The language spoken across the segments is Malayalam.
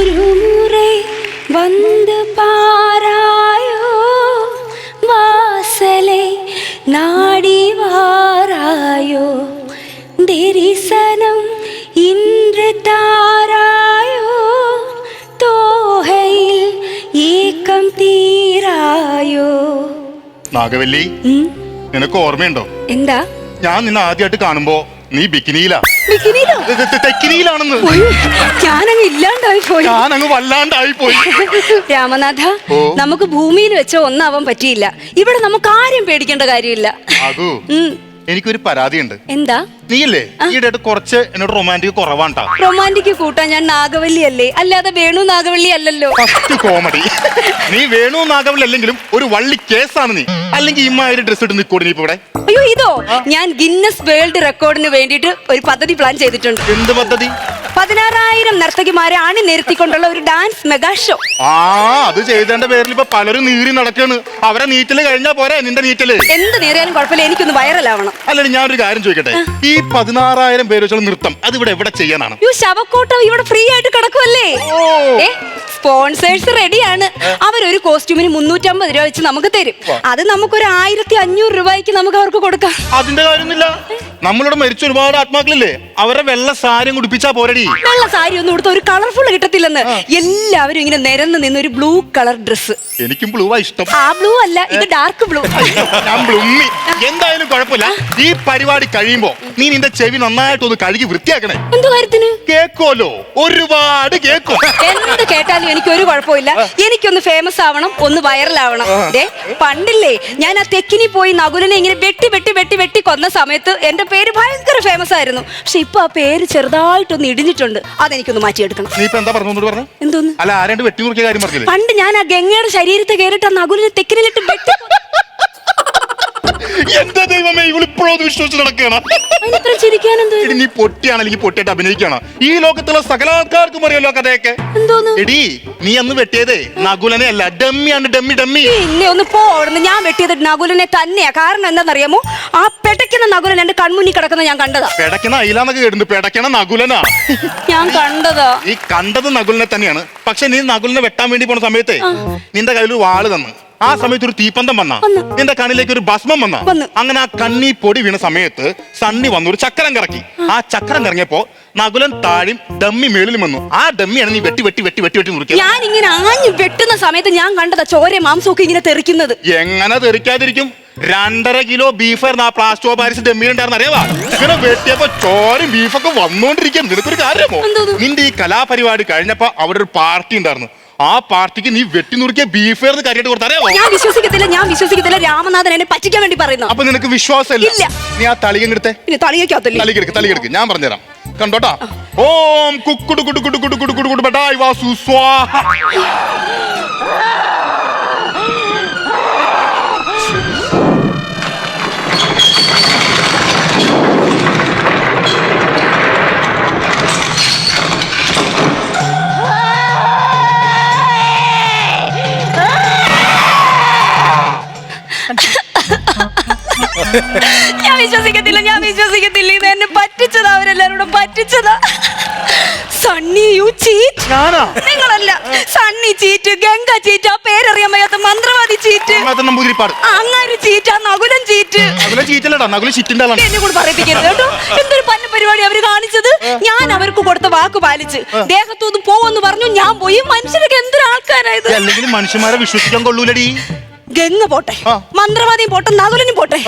ஒரு முறை வந்து பாராயோ வாசலை நாடி வாராயோ தரிசனம் இன்று தாராயோ തോഹയിൽ ഏകം തീരായോ. നാഗവല്ലി, നിനക്ക് ഓർമ്മയുണ്ടോ? എന്താ? ഞാൻ നിന്നെ ആദ്യമായിട്ട് കാണുമ്പോ നീ ബിക്കിനിയിലാ. ഞാനങ്ങ് ഇല്ലാണ്ടായി പോയി. ഞാനങ്ങ് വല്ലാണ്ടായി പോയി. രാമനാഥ, നമുക്ക് ഭൂമിയിൽ വെച്ച ഒന്നാവാൻ പറ്റിയില്ല. ഇവിടെ നമുക്ക് ആരും പേടിക്കേണ്ട കാര്യമില്ല. എനിക്കൊരു പരാതിയുണ്ട്. എന്താ? നീയല്ലേ ഈയിടെ കുറച്ച് എന്നോട് റൊമാൻറ്റിക് കുറവാണ്ടാ. റൊമാൻറ്റിക് കൂട്ടാൻ ഞാൻ നാഗവല്ലി അല്ലേ, അല്ലാതെ വേണു നാഗവല്ലി അല്ലല്ലോ. First comedy. നീ വേണു നാഗവല്ലി അല്ലെങ്കിലും ഒരു വള്ളി കേസാണ് നീ. അല്ലെങ്കിൽ ഇമ്മാതിരി ഡ്രസ് ഇട്ട് നിൽക്കൂടി നീ ഇപ്പൊ ഇവിടെ? അയ്യോ, ഇതോ ഞാൻ ഗിന്നസ് വേൾഡ് റെക്കോർഡിന് വേണ്ടിയിട്ട് ഒരു പദ്ധതി പ്ലാൻ ചെയ്തിട്ടുണ്ട്. എന്ത് പദ്ധതി? 16,000 നർത്തകിമാരെ അണിനിരത്തിക്കൊണ്ടുള്ള ഒരു ഡാൻസ് മെഗാ ഷോ. അത് ചെയ്തതിന്റെ പേരിൽ ഇപ്പൊ പലരും നീറി നടക്കാണ്. അവരെ നീറ്റല് കഴിഞ്ഞാ പോരെ നിന്റെ നീറ്റല്? എന്ത് നീറിയാലും കുഴപ്പമില്ല, എനിക്കൊന്ന് വൈറലാവണം. അല്ലെ, ഞാനൊരു കാര്യം ചോദിക്കട്ടെ, ഈ 16,000 പേര് വെച്ചുള്ള നൃത്തം അത് ഇവിടെ എവിടെ ചെയ്യാനാണ്? ശവക്കോട്ട ഇവിടെ ഫ്രീ ആയിട്ട് കിടക്കുമല്ലേ. സ്പോൺസേഴ്സ് റെഡിയാണ്. അവരൊരു കോസ്റ്റ്യൂമിന് 350 രൂപ വെച്ച് നമുക്ക് തരും. അത് നമുക്കൊരു 1,500 രൂപയ്ക്ക് നമുക്ക് അവർക്ക് കൊടുക്കാം. അതിന്റെ കാര്യമൊന്നുമില്ല. നമ്മളിവിടെ മരിച്ച ഒരുപാട് ആത്മാക്കളില്ലേ, അവരെ വെള്ള സാരി ഉടുപ്പിച്ചാ പോരടി. വെള്ള സാരി ഒന്നും കൊടുത്ത ഒരു കളർഫുൾ കിട്ടത്തില്ലെന്ന്. എല്ലാവരും ഇങ്ങനെ നിരന്ന് നിന്ന് ഒരു ബ്ലൂ കളർ ഡ്രസ്. എനിക്കും ബ്ലൂവാ ഇഷ്ടം. ആ ബ്ലൂ അല്ല, ഇത് ഡാർക്ക് ബ്ലൂ. എന്തായാലും കുഴപ്പമില്ല. ഈ പരിപാടി കഴിയുമ്പോ നീ നിന്റെ ചെവി നന്നായിട്ടൊന്ന് കഴുകി വൃത്തിയാക്കണേ. എന്ത് കാര്യത്തിന്? കേക്കോലോ, ഒരുപാട് കേക്കോ. എന്ത് കേട്ടാലും എനിക്ക് ഒരു കുഴപ്പമില്ല. എനിക്കൊന്ന് ഫേമസ് ആവണം, ഒന്ന് വൈറലാവണം. പണ്ടില്ലേ ഞാൻ ആ തെക്കിനി പോയി നകുലനെ ഇങ്ങനെ വെട്ടി വെട്ടി വെട്ടി വെട്ടി കൊന്ന സമയത്ത് എന്റെ പേര് ഭയങ്കര ഫേമസ് ആയിരുന്നു. പക്ഷെ ഇപ്പൊ ആ പേര് ചെറുതായിട്ടൊന്ന് ഇടിഞ്ഞിട്ടുണ്ട്. അതെനിക്കൊന്ന് മാറ്റിയെടുക്കണം. നീ ഇപ്പൊ എന്താ പറഞ്ഞു? എന്തോന്ന്? അല്ല, ആരാണ്ട് വെട്ടി മുറിക്കിയ കാര്യം പറഞ്ഞില്ലേ? പണ്ട് ഞാൻ ആ ഗംഗയുടെ ശരീരത്തെ കയറിട്ട് ആ നകുലിനെ തെക്കിനിലിട്ട് വെട്ടി. എന്താ ദൈവമേ, ഇവളിപ്പോഴൊന്ന് വിശ്വസിച്ച് നടക്കുകയാണ്. നീ പൊട്ടിയാണെങ്കിൽ പൊട്ടിയിട്ട് അഭിനയിക്കുകയാണ്. ഈ ലോകത്തുള്ള സകല ആൾക്കാർക്കും അറിയാലോ കഥയൊക്കെ. എടി, നീ അന്ന് വെട്ടിയതേ നകുലനെ അല്ല, ഡമ്മിയാണ്. ഡമ്മി. പിന്നെ ഒന്ന് പോടുന്നു. ഞാൻ വെട്ടിയത് നകുലനെ തന്നെയാ. കാരണം എന്താണെന്നറിയാമോ? ആ പെടയ്ക്കുന്ന നകുലൻ എന്റെ കൺമുന്നിൽ കിടക്കുന്ന ഞാൻ കണ്ടതാ. പെടയ്ക്കുന്ന അയിലാന്നൊക്കെ കേട്ടിട്ടുണ്ട്, പെടയ്ക്കണ നകുലനാ ഞാൻ കണ്ടതാ. ഈ കണ്ടത് നകുലിനെ തന്നെയാണ്. പക്ഷെ നീ നകുലിനെ വെട്ടാൻ വേണ്ടി പോണ സമയത്തെ നിന്റെ കയ്യിൽ ഒരു വാള് തന്നു. ആ സമയത്ത് ഒരു തീപ്പന്തം വന്ന, നിന്റെ കണ്ണിലേക്ക് ഒരു ഭസ്മം വന്ന. അങ്ങനെ ആ കണ്ണി പൊടി വീണ സമയത്ത് സണ്ണി വന്നു ഒരു ചക്രം കറക്കി. ആ ചക്രം കറങ്ങിയപ്പോ നകുലൻ താഴും ഡമ്മി മേളിലും വന്നു. ആ ഡമ്മിയാണ് നീ വെട്ടി വെട്ടി വെട്ടി വെട്ടി വെട്ടി മുറിക്കുക. ഞാൻ ഇങ്ങനെ ആഞ്ഞു വെട്ടുന്ന സമയത്ത് ഞാൻ കണ്ടതാ ചോര മാംസമൊക്കെ ഇങ്ങനെ തെറിക്കുന്നത്. എങ്ങനെ തെറിക്കാതിരിക്കും? 2.5 കിലോ ബീഫായിരുന്നു ആ പ്ലാസ്റ്റോ പാരിസ് ഡമ്മിയിലുണ്ടായിരുന്നു. അറിയാവാ, ഇങ്ങനെ വെട്ടിയപ്പോ ചോരയും ബീഫൊക്കെ വന്നോണ്ടിരിക്കും. നിനക്കൊരു കാര്യമോ? നിന്റെ ഈ കലാപരിപാടി കഴിഞ്ഞപ്പോ അവിടെ ഒരു പാർട്ടി ഉണ്ടായിരുന്നു. ആ പാർട്ടിക്ക് നീ വെട്ടി നുറുക്കിയ ബീഫായിരുന്നു കാര്യമായിട്ട് കൊടുത്തറിയാമോ? ഞാൻ വിശ്വസിക്കത്തില്ല. രാമനാഥൻ എന്നെ പറ്റിക്കാൻ വേണ്ടി പറയുന്നു. അപ്പൊ നിനക്ക് വിശ്വാസമില്ല? നീ ആ തളികെടുത്തേ. തളികെടുക്ക്, ഞാൻ പറഞ്ഞുതരാം. കണ്ടോട്ടാ. ഓം കുക്കുടു കുടു കുടു കുടു കുടു കുടു കുടു ബടായി വാസു സ്വാഹ. ഞാൻ വിശ്വസിക്കത്തില്ല. ഇത് എന്നെ പറ്റിച്ചതാ, അവരെല്ലാരും പറ്റിച്ചതാ. Sunny, you cheat. നിങ്ങളല്ല, സണ്ണി ചീറ്റ്, ഗംഗ ചീറ്റ്, ആ പേരറിയാൻ വയ്യാത്ത മന്ത്രവാദി ചീറ്റ്, അങ്ങനെ ചീറ്റ്, ആ നകുലൻ ചീറ്റ്. എന്നെ കൂടെ പറയിപ്പിക്കരുത് കേട്ടോ. എന്തൊരു പന്ന പരിപാടി അവര് കാണിച്ചത്. ഞാൻ അവർക്ക് കൊടുത്ത വാക്ക് പാലിച്ച് ദേഹത്തൊന്ന് പോവെന്ന് പറഞ്ഞു. ഞാൻ പോയി. മനുഷ്യരൊക്കെ എന്തൊരു ആൾക്കാരായത്. മനുഷ്യന്മാരെ വിശ്വസിക്കാൻ കൊള്ളൂലടി. ഗംഗ പോട്ടെ, മന്ത്രവാദിയും പോട്ടെ, നകുലനും പോട്ടെ,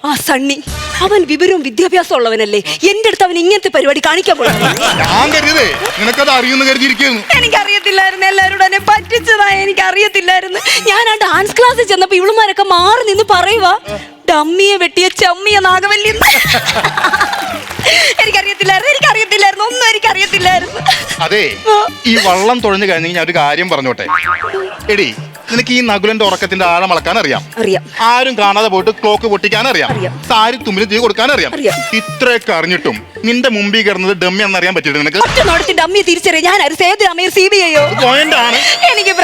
ആ സണ്ണി അവൻ വിവരവും വിദ്യാഭ്യാസം ഉള്ളവനല്ലേ. എന്റെ അടുത്ത് അവൻ ഇങ്ങനത്തെ പരിപാടി കാണിക്കാൻ പോലും. എനിക്കറിയത്തില്ലായിരുന്നു. എല്ലാവരോടും എന്നെ പറ്റിച്ചതാ. എനിക്കറിയത്തില്ലായിരുന്നു. ഞാൻ ആ ഡാൻസ് ക്ലാസ്സിൽ ചെന്നപ്പോ ഇവളുമാരൊക്കെ മാറി നിന്ന് പറയുവാ, ഡമ്മിയെ വെട്ടിയ ചമ്മിയ നാഗവല്ലി. എനിക്കറിയത്തില്ലായിരുന്നു. ഒന്നും എനിക്കറിയത്തില്ലായിരുന്നു. അതെ, ഈ വള്ളം തുഴഞ്ഞു കഴിഞ്ഞാൽ ഒരു കാര്യം പറഞ്ഞോട്ടെ. എടി, നിനക്ക് ഈ നകുലന്റെ ഉറക്കത്തിന്റെ ആഴം അളക്കാൻ അറിയാം. ആരും കാണാതെ പോയിട്ട് ക്ലോക്ക് പൊട്ടിക്കാൻ അറിയാം. സാരി തുമ്പിന് തീ കൊടുക്കാൻ അറിയാം. ഇത്രയൊക്കെ അറിഞ്ഞിട്ടും നിന്റെ മുമ്പിൽ കിടന്നത് ഡമ്മി എന്നറിയാൻ പറ്റില്ല നിനക്ക്? ഡമ്മി തിരിച്ചറിയാം. ഞാൻ എനിക്ക്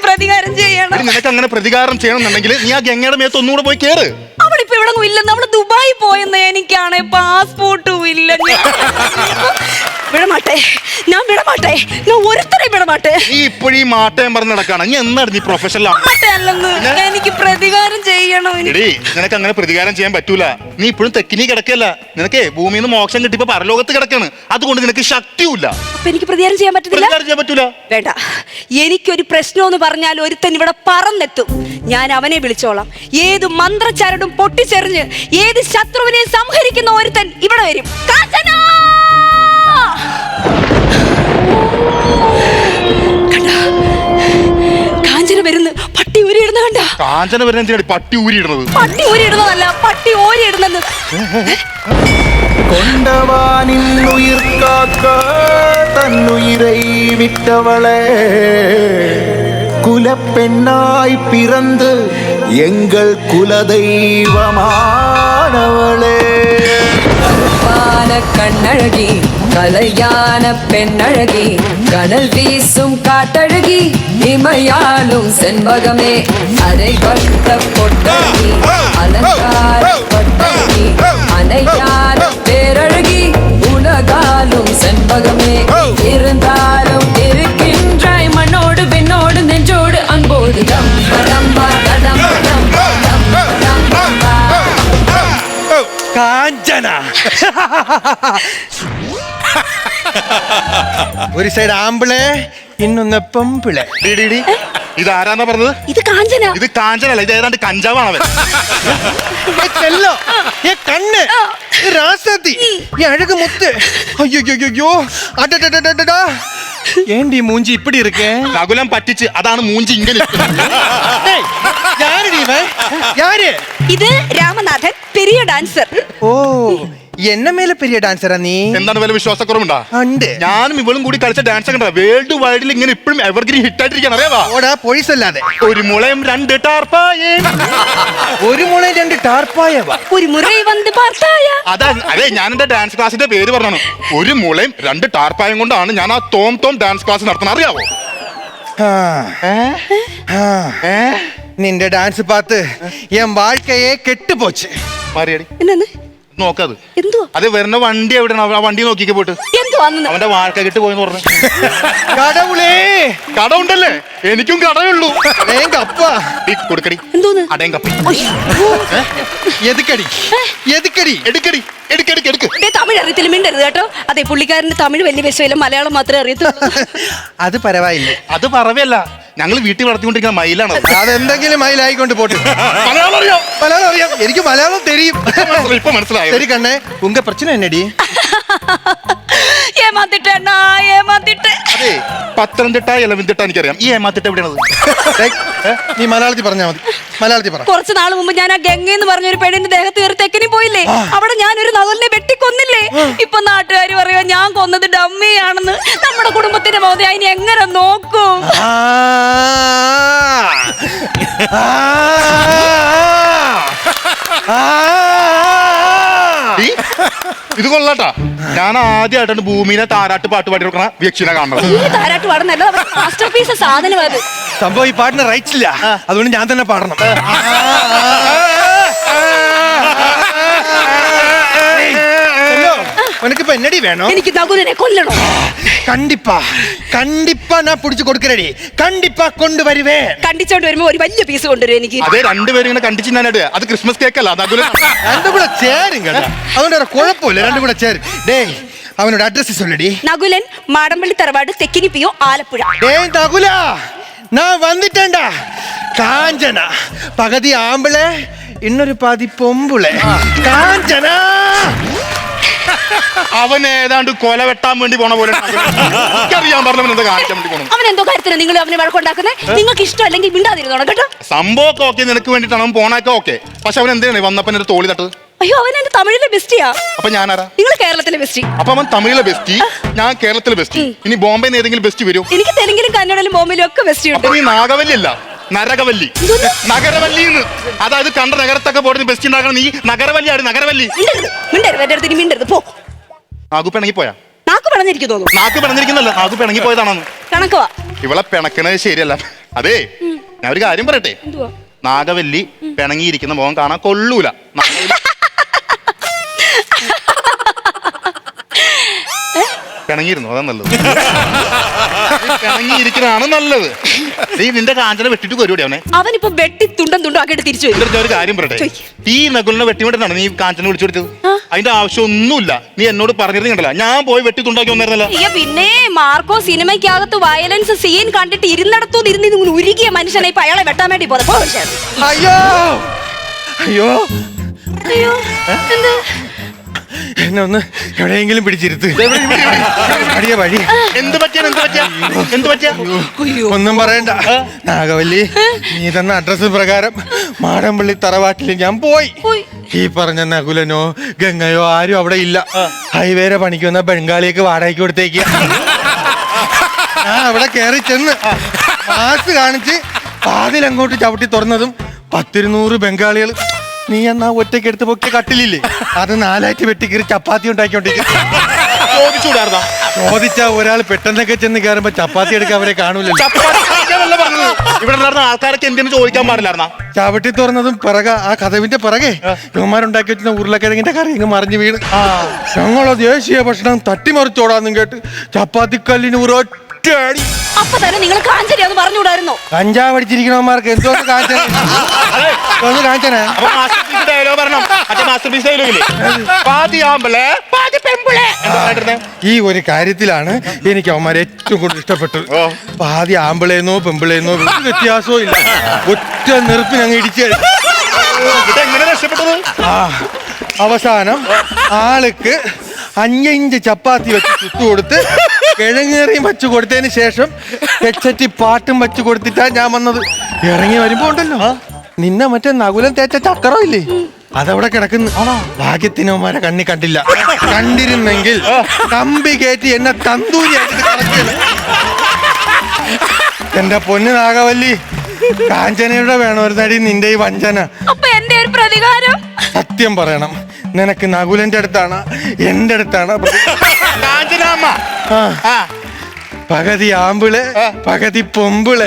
പ്രതികാരം ചെയ്യണം. നിനക്ക് അങ്ങനെ പ്രതികാരം ചെയ്യണമെന്നുണ്ടെങ്കിൽ നീ ആ ഗംഗയുടെ മേത്ത് ഒന്നുകൂടെ പോയി കേറ്. അവളിപ്പോ ഇവിടെ ഇല്ലെന്ന്. അവള് ദുബായി പോയെന്ന്. എനിക്കാണ് പാസ്പോർട്ടും ഇല്ല. വിടമാട്ടെ, ഞാൻ വിടമാട്ടെ, ഞാൻ ഒരുത്തരെയും വിടമാട്ടെ. നീ ഇപ്പോഴും ഈ മാട്ടയം പറഞ്ഞ് നടക്കാണ്. നീ എന്നാണ് നീ പ്രൊഫഷണൽ അല്ലെന്ന്. എനിക്ക് പ്രതികാരം ചെയ്യണം. എടീ, നിനക്ക് അങ്ങനെ പ്രതികാരം ചെയ്യാൻ പറ്റൂല. നീ ഇപ്പോഴും തെക്കിനി കിടക്കല്ല. നിനക്ക് ഭൂമിയിൽ നിന്ന് മോക്ഷം കിട്ടിയപ്പോ പരലോകത്ത് കിടക്കാണ്. അതുകൊണ്ട് നിനക്ക് ശക്തിയില്ല. അപ്പൊ എനിക്ക് പ്രതികാരം ചെയ്യാൻ പറ്റത്തില്ല. പ്രതികാരം ചെയ്യാൻ പറ്റൂല. വേണ്ട, എനിക്കൊരു പ്രശ്നം എന്ന് പറഞ്ഞാൽ ഒരുത്തൻ ഇവിടെ പറന്നെത്തും. ഞാൻ അവനെ വിളിച്ചോളാം. ഏത് മന്ത്രച്ചാരടും പൊട്ടിച്ചെറിഞ്ഞ് ഏത് ശത്രുവിനെ സംഹരിക്കുന്ന ഒരുത്തൻ ഇവിടെ വരും. കാഞ്ചന! കണ്ടാ? കാഞ്ചന വരുന്നു. പട്ടി ഊരിയിടുന്ന കണ്ട? കാഞ്ചന വരുന്ന എന്തിനാണ് പട്ടി ഊരിയിടുന്നത്? പട്ടി ഊരിയിടുന്നതല്ല, പട്ടി ഓരിയിടുന്നത്. കൊണ്ടവാനിന്നുയിർ കാക്ക തന്നുയിரை விட்டவளே குலப்பெண்ணாய் பிறந்து எங்கள் குலதெய்வமானவளே கருப்பான கண்ணழகி கலையான பெண்ணழகி கனல் வீசும் காட்டழகி இமையாலும் செண்பகமே அரை வட்ட பொட்டழகி அலங்கார பொட்டழகி அனையான பேரழகி உலகாலும் செண்பகமே இருந்தாலும் இருக்கின்றாய் மண்ணோடு பெண்ணோடு நெஞ்சோடு அன்போடு டம்பா டம்பா டம்பா டம்பா டம்பா டம்பா കാഞ്ചന ഒരു സൈഡ് ആമ്പിളെ ഇന്നൊന്ന് പെമ്പിളെ. ഇത് ആരാന്നാ പറഞ്ഞത്? ഇത് കാഞ്ചന. ഇത് കാഞ്ചനല്ല, ഇത് ഏതാണ്ട് കഞ്ചാവാണ് അവൻ. ചെല്ലോ ഏ കണ്ണ് ഏ രാസത്തി ഈ അഴക് മുത്ത് അയ്യോ അടടടടടടാ ഏണ്ടി മൂഞ്ചി ഇപ്പടി ഇരിക്കേ നകുലം പറ്റിച്ച് അതാണ് മൂഞ്ചി ഇങ്ങനെ ഏയ്, யாருடி இவன்? யாரு? ഇത് രാമനാഥൻ, പെരിയ ഡാൻസർ. ഓ എന്നെ മേലെ പെരിയ ഡാൻസറാ നീ? എന്താണ് വല്ല വിശ്വാസക്കുറവുണ്ടാ? ഉണ്ട്. ഞാനും ഇവളും കൂടി കളിച്ച ഡാൻസ് കണ്ട വേൾഡ് വൈഡിൽ ഇങ്ങനെ ഇപ്പോഴും എവർഗ്രീൻ ഹിറ്റ് ആയിട്ടിരിക്കണം. അറിയാവാ? ഓടാ പൊഴിസല്ലാതെ ഒരു മുളയും രണ്ട് ടാർപ്പായേം. ഒരു മുളയും രണ്ട് ടാർപ്പായവാ. ഒരു മുறை വന്ന് പാർത്തായ. അതെ, ഞാൻ എന്റെ ഡാൻസ് ക്ലാസിന്റെ പേര് പറഞ്ഞു. ഒരു മുളയും രണ്ട് ടാർപ്പായം കൊണ്ടാണ് ഞാൻ ആ തോം ഡാൻസ് ക്ലാസ് നടത്തണം. അറിയാവോ? നിന്റെ ഡാൻസ് പാത്ത് എൻ വാഴ്ക്കയെ കെട്ടുപോച്ച്. മാറിയടി എന്നു നോക്കത്. എന്തുവാ? അത് വരുന്ന വണ്ടി എവിടെയാണ്? ആ വണ്ടി നോക്കിക്ക് പോയിട്ട്. എന്തുവാ? അവന്റെ വാഴക്ക കെട്ട് പോയെന്ന് പറഞ്ഞു. കടവുളേ കട ഉണ്ടല്ലേ? എനിക്കും കടയുള്ളൂ. കപ്പ കൊടുക്കടി. എന്തോന്ന്? അടയും കപ്പി. എതുക്കടി എതുക്കടി എടുക്കടി എടുക്കടി എടുക്ക്. തമിഴ് അറിയത്തില്ല, മിണ്ടരുത് കേട്ടോ. അതെ, പുള്ളിക്കാരന് തമിഴ് വലിയ വിഷയമില്ല, മലയാളം മാത്രമേ അറിയത്തുള്ളൂ. അത് പരവായില്ല. അത് പറവല്ല, ഞങ്ങൾ വീട്ടിൽ വളർത്തിക്കൊണ്ടിരിക്കുന്ന മയിലാണ്. അതെന്തെങ്കിലും മയിലായിക്കൊണ്ട് പോട്ട്. മലയാളം അറിയാം, മലയാളം അറിയാം, എനിക്ക് മലയാളം തെരിയും. ഇപ്പൊ മനസ്സിലായി. ശരി കണ്ണേ, ഉങ്ക പ്രശ്നം എന്നടി? ഏമാത്തിട്ട് അണ്ണാ, ഏമാത്തിട്ട്. അതെ, പത്തനംതിട്ട ഇലവന്തിട്ട എനിക്കറിയാം. ഈ ഏമാത്തിട്ട എവിടെയാണത്? നീ മലയാളത്തിൽ പറഞ്ഞാ മതി. മലയാളത്തിൽ പറ. കുറച്ച് നാൾ മുമ്പ് ഞാൻ ആ ഗംഗ എന്ന് പറഞ്ഞ ഒരു പെണ്ണിന്റെ ദേഹത്ത് കയറി തെക്കിനി പോയില്ലേ? അവിടെ ഞാൻ ഒരു നഗലിനെ വെട്ടിക്കൊന്നില്ലേ? ഇപ്പൊ നാട്ടുകാർ പറയുക ഞാൻ കൊന്നത് ഡമ്മിയാണെന്ന്. നമ്മുടെ കുടുംബത്തിന്റെ മോദി അതിനെ എങ്ങനെ നോക്കും? ഇത് കൊള്ളാട്ടാ. ഞാൻ ആദ്യമായിട്ടാണ് ഭൂമിയിലെ താരാട്ട് പാട്ട് പാടി കൊടുക്കണ വ്യക്തിനെ കാണുന്നത്. ഈ താരാട്ട് പാടുന്നല്ല, മാസ്റ്റർ പീസ് സാധനം അത്. സംഭവം ഈ പാട്ടിന് റൈറ്റ്സ് ഇല്ല, അതുകൊണ്ട് ഞാൻ തന്നെ പാടണം. உனக்கு என்னடி வேணும்? എനിക്ക് നകുലിനെ കൊല്ലണം. കണ്ടിപ്പാ കണ്ടിപ്പാ ഞാൻ പിടിച്ചു കൊടുക്കരടി. കണ്ടിപ്പാ കൊണ്ടുവരുവേ. കണ്ടിച്ചോണ്ട് വരുമ്പോ ഒരു വലിയ പീസ് കൊണ്ടുവരും എനിക്ക്. അതെ, രണ്ടുപേരും ഇങ്ങനെ കണ്ടിച്ച് ഞാനിടുക. അത് ക്രിസ്മസ് കേക്കല്ല, നകുല. രണ്ടും കൂടെ ചേരും കേട്ടോ. അതുകൊണ്ട് ഒരു കുഴപ്പമില്ല, രണ്ടും കൂടെ ചേരും. ഡേ അവനോട് അഡ്രസ് ചൊല്ലടി. നകുലൻ, മാടമ്പള്ളി തറവാട്, തെക്കിനി പിയോ, ആലപ്പുഴ. டேய் நகுலா, நான் வந்துட்டேன்டா. காஞ்சனா பகுதி ஆம்பளை, இன்னொரு பாதி பொம்புளை. காஞ்சனா അവൻ ഏതാണ്ട് കൊല വെട്ടാൻ വേണ്ടി പോണ പോലെ അറിയാൻ പറഞ്ഞവൻ എന്താ കാണിക്കാൻ വേണ്ടി പോണം. അവൻ എന്തോ കാര്യത്തിന് നിങ്ങൾ അവനെ വഴക്കുണ്ടാക്കുന്നത്? നിങ്ങൾക്ക് ഇഷ്ടം അല്ലെങ്കിൽ മിണ്ടാതിരുന്നോണം കേട്ടോ. സംഭവമൊക്കെ ഓക്കെ, നിനക്ക് വേണ്ടിട്ടാണ് അവൻ പോണൊക്കെ ഓക്കെ. പക്ഷെ അവൻ എന്താണ് വന്നപ്പോ എന്റെ തോളി തട്ടത്? അയ്യോ, അവൻ എന്റെ തമിഴിലെ ബെസ്റ്റിയാ. അപ്പൊ ഞാനാരാ? നിങ്ങൾ കേരളത്തിലെ ബെസ്റ്റി. അപ്പൊ അവൻ തമിഴിലെ ബെസ്റ്റി, ഞാൻ കേരളത്തിലെ ബെസ്റ്റി. ഇനി ബോംബെന്ന് ഏതെങ്കിലും ബെസ്റ്റ് വരും? എനിക്ക് തെലുങ്കിലും കന്നഡയിലും ബോംബെയിലും ഒക്കെ ബെസ്റ്റി ഉണ്ട്. അപ്പൊ നീ നാഗവല്ലി അല്ല, നരകവല്ലി. നഗരവല്ലി, അതായത് കണ്ട നഗരത്തൊക്കെ പോയിട്ട് ബെസ്റ്റ് ഉണ്ടാക്കണം. നീ നഗരവല്ലിയാണ്, നഗരവല്ലി. മിണ്ടരുത് എന്റെ അടുത്ത്, ഇനി മിണ്ടരുത്, പോ. നാഗു പിണങ്ങി പോയാ? നാക്ക് പിണഞ്ഞിരിക്കും തോന്നുന്നു. നാക്ക് പിണഞ്ഞിരിക്കുന്നല്ല, നാഗു പിണങ്ങി പോയതാണെന്ന്. കണക്കുവാ. ഇവളെ പിണക്കണത് ശരിയല്ല. അതെ, ഞാൻ ഒരു കാര്യം പറയട്ടെ, എന്തുവാ? നാഗവല്ലി പിണങ്ങിയിരിക്കുന്ന മുഖം കാണാൻ കൊള്ളൂല. പിണങ്ങിയിരുന്നു, അതാ നല്ലത്. പിണങ്ങിയിരിക്കുന്നതാണ് നല്ലത്. നീ നിന്റെ കാഞ്ചന വെട്ടിട്ട് പരിപാടി അവനെ. അവനിപ്പോ വെട്ടി തുണ്ടം തുണ്ടാക്കിയിട്ട് തിരിച്ചു വരും. ഒരു കാര്യം പറയട്ടെ, ഈ നകുലിനെ വെട്ടിവിട്ടാണ് നീ കാഞ്ചന വിളിച്ചു കൊടുത്തത്. അതിന്റെ ആവശ്യമൊന്നുമില്ല. നീ എന്നോട് പറഞ്ഞിരുന്നു കണ്ടല്ല, ഞാൻ പോയി വെട്ടി തുണ്ടാക്കി വന്നിരുന്നല്ലോ. അയ്യോ പിന്നെ മാർക്കോ സിനിമയ്ക്കകത്ത് വയലൻസ് സീൻ കണ്ടിട്ട് ഇരുന്നിടത്തുനിന്ന് ഇരുന്ന് ഇങ്ങനെ ഉരുകിയ മനുഷ്യനെ ഇപ്പൊ അയാളെ വെട്ടാൻ വേണ്ടി പോകുന്നത്. അയ്യോ അയ്യോ അയ്യോ എന്ത്? എന്നെ ഒന്ന് എവിടെയെങ്കിലും പിടിച്ചിരുത്ത്. അടിയ വഴി. എന്ത് പറ്റിയ? ഒന്നും പറയണ്ട. നാഗവല്ലി, നീ തന്ന അഡ്രസ് പ്രകാരം മാടമ്പള്ളി തറവാട്ടിൽ ഞാൻ പോയി. ഈ പറഞ്ഞ നകുലനോ ഗംഗയോ ആരും അവിടെ ഇല്ല. ഹൈവേരെ പണിക്ക് വന്ന ബംഗാളിയൊക്കെ വാടകയ്ക്ക് കൊടുത്തേക്ക്. ഞാൻ അവിടെ കയറി ചെന്ന് മാസ് കാണിച്ച് പാതിലങ്ങോട്ട് ചവിട്ടി തുറന്നതും 10-200 ബംഗാളികൾ നീ എന്നാ ഒറ്റയ്ക്ക് എടുത്ത് പൊക്കിയ കട്ടിലില്ലേ, അത് 4 വെട്ടിക്കീറി ചപ്പാത്തി ഉണ്ടാക്കിക്കൊണ്ടിരിക്കും. ചോദിച്ചാ ഒരാൾ പെട്ടെന്നൊക്കെ ചെന്ന് കയറുമ്പോ ചപ്പാത്തി എടുക്കാൻ അവരെ കാണൂലല്ലോ. ഇവിടെ ആൾക്കാരൊക്കെ എന്തിനു ചോദിക്കാൻ പാടില്ലായിരുന്ന? ചവിട്ടി തുറന്നതും പിറകെ ആ കഥവിന്റെ പിറകെ യുവമാരുണ്ടാക്കി വെച്ചിരുന്ന ഉരുളക്കിഴങ്ങിന്റെ കറി അങ്ങ് മറിഞ്ഞു വീണ്. ഞങ്ങളെ ദേശീയ ഭക്ഷണം തട്ടിമറിച്ചോടാന്നും കേട്ട് ചപ്പാത്തിക്കല്ലിന് ഒരൊറ്റ അടി. അപ്പൊ തന്നെ നിങ്ങൾ കാഞ്ചരി അത് പറഞ്ഞുകൂടായിരുന്നോ? കഞ്ചാവ് അടിച്ചിരിക്കണവന്മാർക്ക് എന്തോന്ന് കാഞ്ചന കാഞ്ചന. ഈ ഒരു കാര്യത്തിലാണ് എനിക്ക് അവന്മാരെ ഏറ്റവും കൂടുതൽ ഇഷ്ടപ്പെട്ടത്. പാതി ആമ്പിളേന്നോ പെമ്പിളേന്നോ ഒരു വ്യത്യാസവും ഇല്ല. ഒറ്റ നെറുപ്പിന് അങ്ങ് ഇടിച്ചു. അവസാനം ആൾക്ക് 5 ഇഞ്ച് ചപ്പാത്തി വെച്ച് ചുട്ടുകൊടുത്ത് കിഴങ്ങേറിയും വച്ചു കൊടുത്തതിന് ശേഷം ഹെഡ്സെറ്റ് പാട്ടും വെച്ചു കൊടുത്തിട്ടാ ഞാൻ വന്നത്. ഇറങ്ങി വരുമ്പോ ഉണ്ടല്ലോ നിന്നെ മറ്റേ നകുലം തേച്ച ചക്കറോ ഇല്ലേ, അതവിടെ കിടക്കുന്നു. ഭാഗ്യത്തിനവന്മാരെ കണ്ണി കണ്ടില്ല. കണ്ടിരുന്നെങ്കിൽ കമ്പി കയറ്റി എന്നെ തന്തൂരിയാക്കിട്ട് കളക്കില്ല. എന്റെ പൊന്ന് നാഗവല്ലി, കാഞ്ചനയുടെ വേണമായിരുന്നടി നിന്റെ ഈ വഞ്ചന. അപ്പൊ എന്റെ ഒരു പ്രതികാരം സത്യം പറയണം, നിനക്ക് നകുലന്റെ അടുത്താണ് എന്റെ അടുത്താണ്. പകുതി ആമ്പിള് പകുതി പൊമ്പിള്.